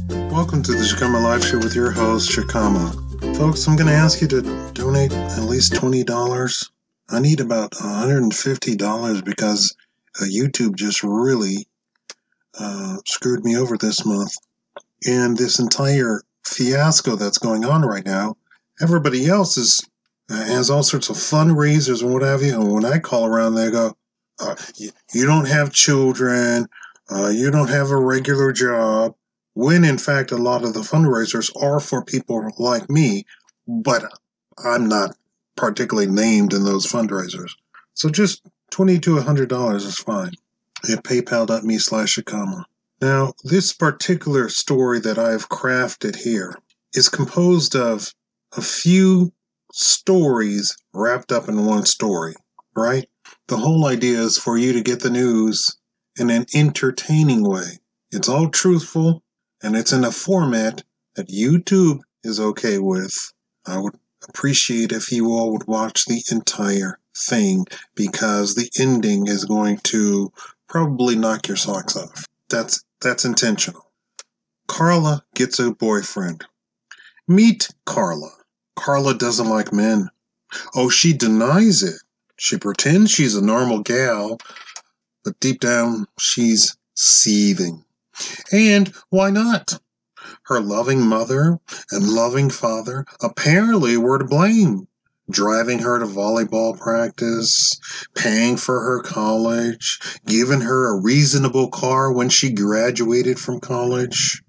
Welcome to the Shakaama Live Show with your host, Shakaama. Folks, I'm going to ask you to donate at least $20. I need about $150 because YouTube just really screwed me over this month. And this entire fiasco that's going on right now, everybody else has all sorts of fundraisers and what have you. And when I call around, they go, you don't have children, you don't have a regular job. When in fact a lot of the fundraisers are for people like me, but I'm not particularly named in those fundraisers. So just $20 to $100 is fine at paypal.me/Shakaama. Now, this particular story that I've crafted here is composed of a few stories wrapped up in one story, right? The whole idea is for you to get the news in an entertaining way. It's all truthful, and it's in a format that YouTube is okay with. I would appreciate if you all would watch the entire thing, because the ending is going to probably knock your socks off. That's intentional. Carla gets a boyfriend. Meet Carla. Carla doesn't like men. Oh, she denies it. She pretends she's a normal gal, but deep down, she's seething. And why not? Her loving mother and loving father apparently were to blame, driving her to volleyball practice, paying for her college, giving her a reasonable car when she graduated from college,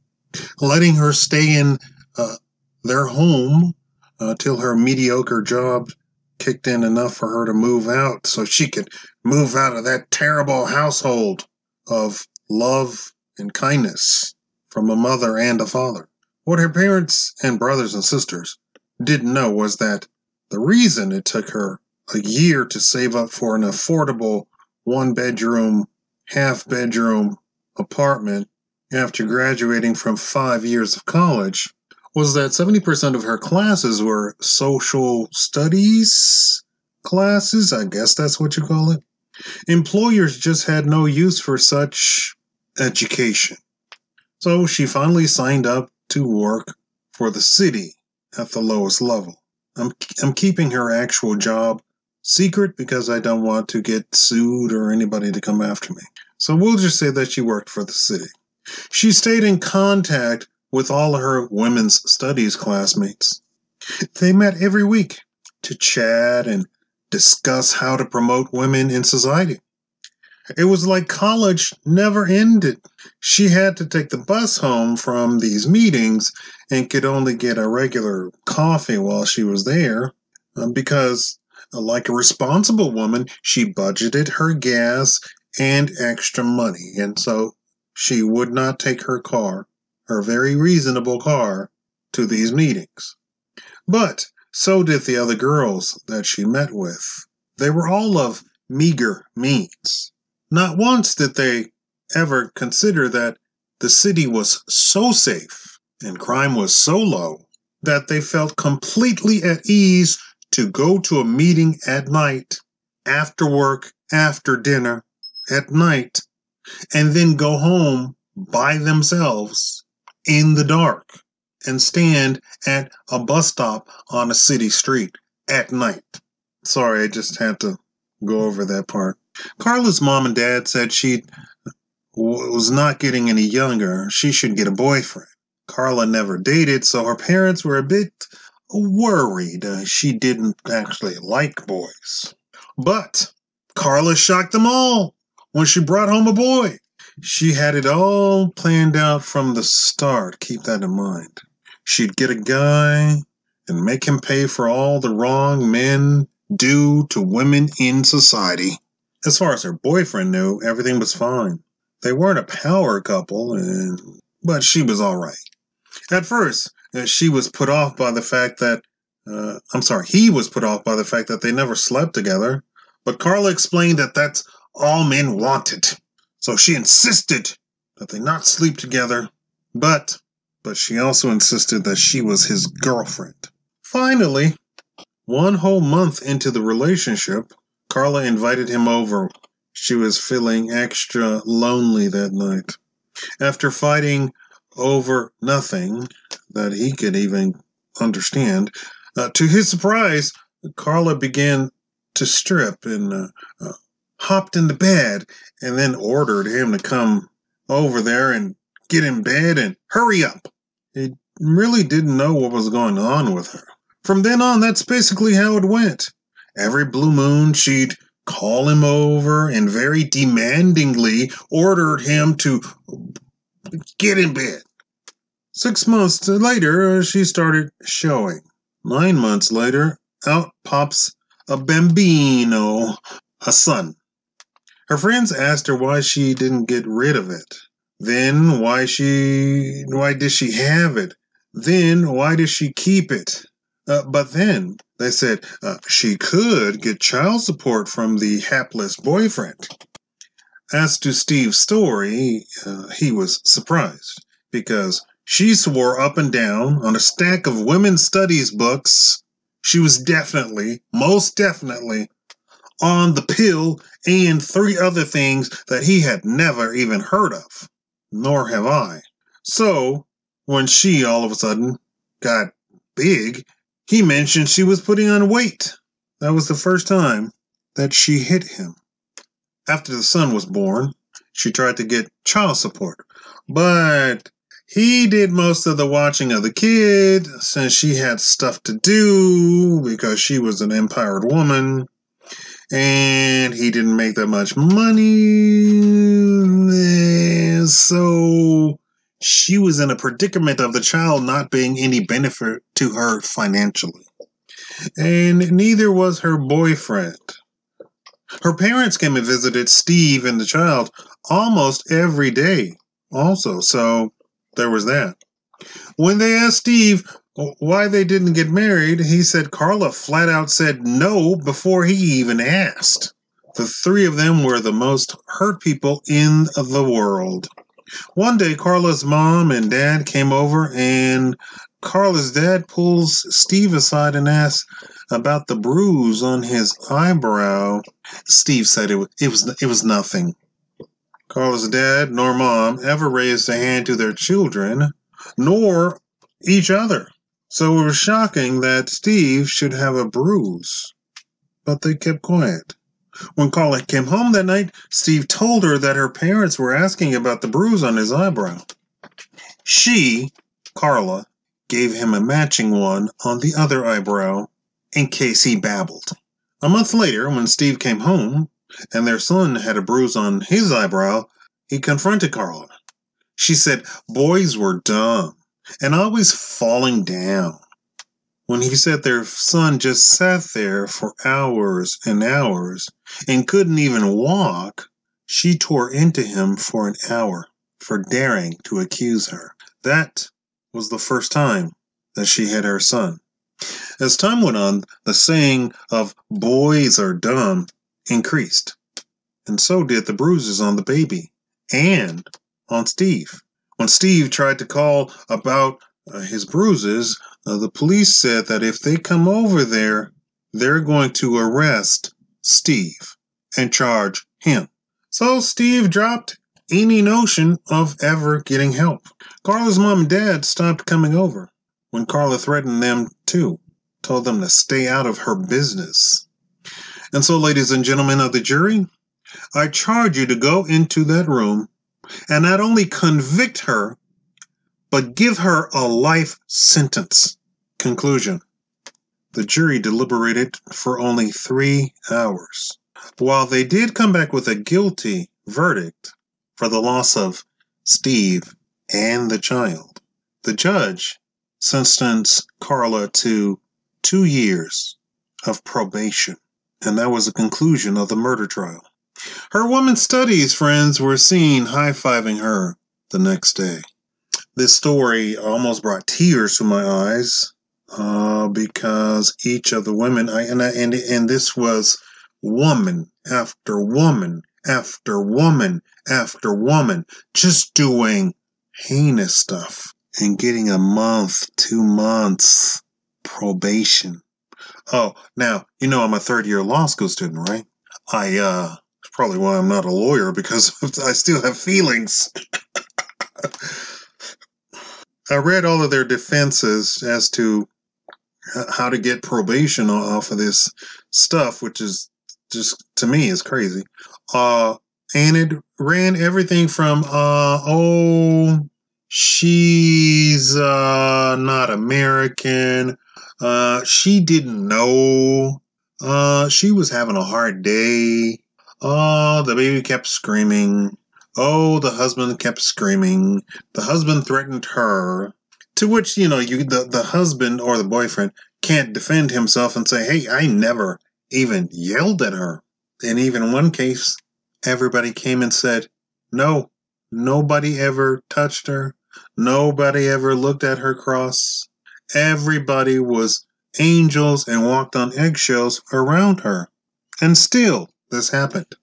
letting her stay in their home till her mediocre job kicked in enough for her to move out so she could move out of that terrible household of love and kindness from a mother and a father. What her parents and brothers and sisters didn't know was that the reason it took her a year to save up for an affordable one-bedroom, half-bedroom apartment after graduating from 5 years of college was that 70% of her classes were social studies classes, I guess that's what you call it. Employers just had no use for such education. So she finally signed up to work for the city at the lowest level. I'm keeping her actual job secret because I don't want to get sued or anybody to come after me. So we'll just say that she worked for the city. She stayed in contact with all of her women's studies classmates. They met every week to chat and discuss how to promote women in society. It was like college never ended. She had to take the bus home from these meetings and could only get a regular coffee while she was there because, like a responsible woman, she budgeted her gas and extra money. And so she would not take her car, her very reasonable car, to these meetings. But so did the other girls that she met with. They were all of meager means. Not once did they ever consider that the city was so safe and crime was so low that they felt completely at ease to go to a meeting at night, after work, after dinner, at night, and then go home by themselves in the dark and stand at a bus stop on a city street at night. Sorry, I just had to go over that part. Carla's mom and dad said she was not getting any younger. She should get a boyfriend. Carla never dated, so her parents were a bit worried. She didn't actually like boys. But Carla shocked them all when she brought home a boy. She had it all planned out from the start. Keep that in mind. She'd get a guy and make him pay for all the wrong men do to women in society. As far as her boyfriend knew, everything was fine. They weren't a power couple, but she was all right. At first, she was put off by the fact that, he was put off by the fact that they never slept together. But Carla explained that that's all men wanted. So she insisted that they not sleep together, but she also insisted that she was his girlfriend. Finally, one whole month into the relationship, Carla invited him over. She was feeling extra lonely that night. After fighting over nothing that he could even understand. To his surprise, Carla began to strip and hopped into bed and then ordered him to come over there and get in bed and hurry up. He really didn't know what was going on with her. From then on, that's basically how it went. Every blue moon, she'd call him over and very demandingly ordered him to get in bed. 6 months later, she started showing. 9 months later, out pops a bambino, a son. Her friends asked her why she didn't get rid of it. Then why did she have it? Then why does she keep it? But then they said she could get child support from the hapless boyfriend. As to Steve's story, he was surprised because she swore up and down on a stack of women's studies books she was most definitely, on the pill and 3 other things that he had never even heard of. Nor have I. So, when she all of a sudden got big, he mentioned she was putting on weight. That was the first time that she hit him. After the son was born, she tried to get child support, but he did most of the watching of the kid since she had stuff to do because she was an empowered woman and he didn't make that much money. So she was in a predicament of the child not being any benefit to her financially. And neither was her boyfriend. Her parents came and visited Steve and the child almost every day also, so there was that. When they asked Steve why they didn't get married, he said Carla flat out said no before he even asked. The 3 of them were the most hurt people in the world. One day, Carla's mom and dad came over, and Carla's dad pulls Steve aside and asks about the bruise on his eyebrow. Steve said it was nothing. Carla's dad nor mom ever raised a hand to their children, nor each other. So it was shocking that Steve should have a bruise. But they kept quiet. When Carla came home that night, Steve told her that her parents were asking about the bruise on his eyebrow. She, Carla, gave him a matching one on the other eyebrow in case he babbled. A month later, when Steve came home and their son had a bruise on his eyebrow, he confronted Carla. She said boys were dumb and always falling down. When he said their son just sat there for hours and hours and couldn't even walk, she tore into him for an hour for daring to accuse her. That was the first time that she hit her son. As time went on, the saying of boys are dumb increased, and so did the bruises on the baby and on Steve. When Steve tried to call about his bruises, the police said that if they come over there, they're going to arrest Steve and charge him. So Steve dropped any notion of ever getting help. Carla's mom and dad stopped coming over when Carla threatened them too, told them to stay out of her business. And so, ladies and gentlemen of the jury, I charge you to go into that room and not only convict her, but give her a life sentence. Conclusion. The jury deliberated for only 3 hours. While they did come back with a guilty verdict for the loss of Steve and the child, the judge sentenced Carla to 2 years of probation, and that was the conclusion of the murder trial. Her women's studies friends were seen high-fiving her the next day. This story almost brought tears to my eyes because each of the women, and this was woman after woman after woman after woman, just doing heinous stuff and getting a month, 2 months probation. Oh, now, you know I'm a 3rd-year law school student, right? It's probably why I'm not a lawyer, because I still have feelings. I read all of their defenses as to how to get probation off of this stuff, which is just, to me, is crazy. And it ran everything from she's not American, she didn't know, she was having a hard day, the baby kept screaming, the husband kept screaming, the husband threatened her, to which, the husband or the boyfriend can't defend himself and say, hey, I never even yelled at her. And even in one case, everybody came and said, no, nobody ever touched her. Nobody ever looked at her cross. Everybody was angels and walked on eggshells around her. And still, this happened.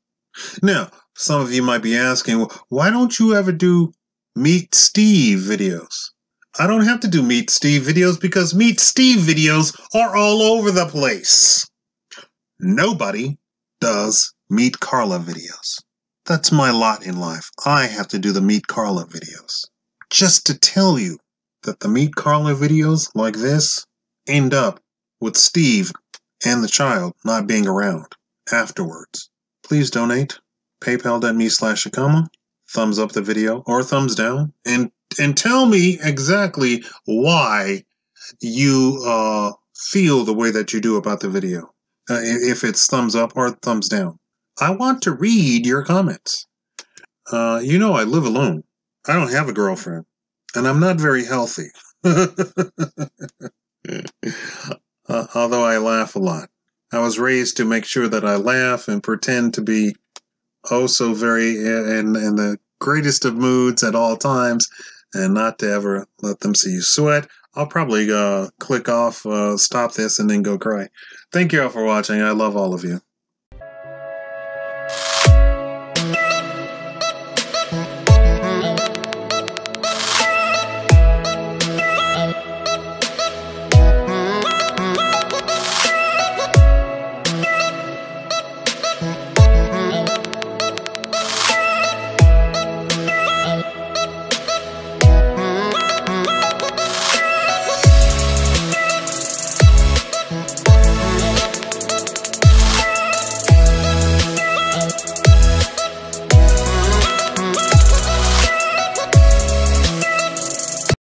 Now, some of you might be asking, well, why don't you ever do Meet Steve videos? I don't have to do Meet Steve videos because Meet Steve videos are all over the place. Nobody does Meet Carla videos. That's my lot in life. I have to do the Meet Carla videos. Just to tell you that the Meet Carla videos like this end up with Steve and the child not being around afterwards. Please donate. PayPal.me/Shakaama. Thumbs up the video or thumbs down, and tell me exactly why you feel the way that you do about the video. If it's thumbs up or thumbs down. I want to read your comments. I live alone. I don't have a girlfriend, and I'm not very healthy. Although I laugh a lot. I was raised to make sure that I laugh and pretend to be so very in the greatest of moods at all times, and not to ever let them see you sweat. I'll probably click off, stop this, and then go cry. Thank you all for watching. I love all of you.